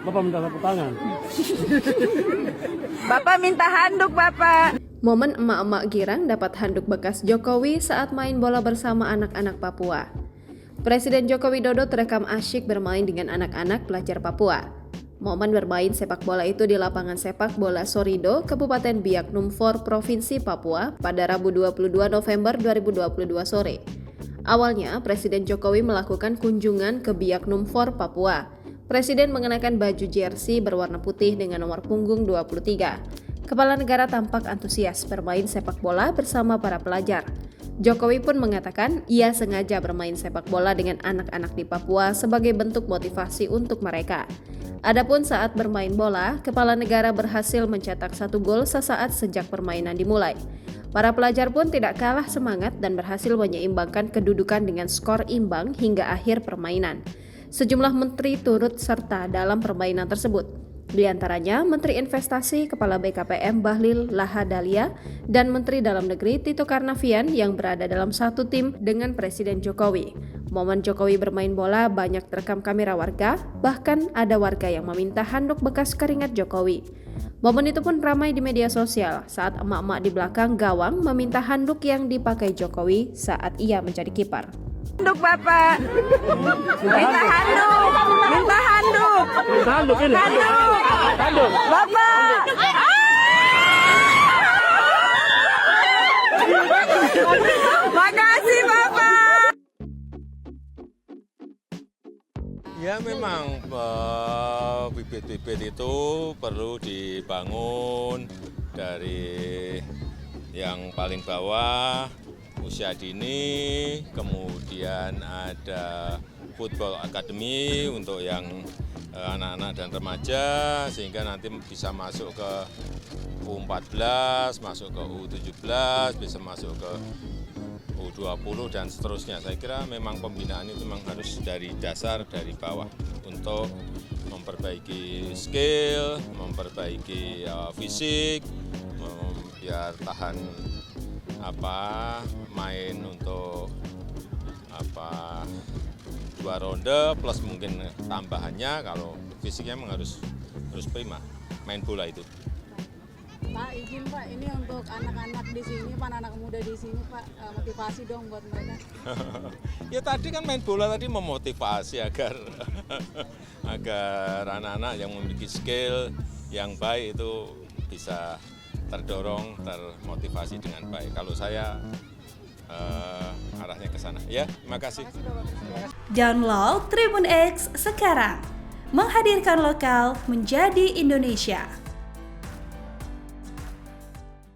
Bapak minta tepuk tangan. Bapak minta handuk, Bapak. Momen emak-emak girang dapat handuk bekas Jokowi saat main bola bersama anak-anak Papua. Presiden Joko Widodo terekam asyik bermain dengan anak-anak pelajar Papua. Momen bermain sepak bola itu di lapangan sepak bola Sorido, Kabupaten Biak Numfor, Provinsi Papua pada Rabu 22 November 2022 sore. Awalnya, Presiden Jokowi melakukan kunjungan ke Biak Numfor, Papua. Presiden mengenakan baju jersey berwarna putih dengan nomor punggung 23. Kepala negara tampak antusias bermain sepak bola bersama para pelajar. Jokowi pun mengatakan ia sengaja bermain sepak bola dengan anak-anak di Papua sebagai bentuk motivasi untuk mereka. Adapun saat bermain bola, kepala negara berhasil mencetak 1 gol sesaat sejak permainan dimulai. Para pelajar pun tidak kalah semangat dan berhasil menyeimbangkan kedudukan dengan skor imbang hingga akhir permainan. Sejumlah menteri turut serta dalam permainan tersebut. Di antaranya Menteri Investasi Kepala BKPM Bahlil Lahadalia dan Menteri Dalam Negeri Tito Karnavian yang berada dalam satu tim dengan Presiden Jokowi. Momen Jokowi bermain bola banyak terekam kamera warga, bahkan ada warga yang meminta handuk bekas keringat Jokowi. Momen itu pun ramai di media sosial saat emak-emak di belakang gawang meminta handuk yang dipakai Jokowi saat ia menjadi kiper. Handuk, Bapak. Minta handuk. Minta handuk. Minta handuk ini. Handuk. Handuk. Bapak. Makasih, Bapak. Ya memang bibit-bibit itu perlu dibangun dari yang paling bawah, usia dini, kemudian ada football academy untuk yang anak-anak dan remaja, sehingga nanti bisa masuk ke U14, masuk ke U17, bisa masuk ke U20 dan seterusnya. Saya kira memang pembinaan itu memang harus dari dasar, dari bawah untuk memperbaiki skill, memperbaiki fisik, biar tahan main untuk 2 ronde plus mungkin tambahannya. Kalau fisiknya memang harus prima main bola itu. Pak, izin Pak, ini untuk anak-anak di sini, anak-anak muda di sini Pak, motivasi dong buat mereka. Ya tadi kan main bola tadi memotivasi agar anak-anak yang memiliki skill yang baik itu bisa terdorong, termotivasi dengan baik. Kalau saya arahnya ke sana. Ya, terima kasih. Download Tribun X sekarang, menghadirkan lokal menjadi Indonesia.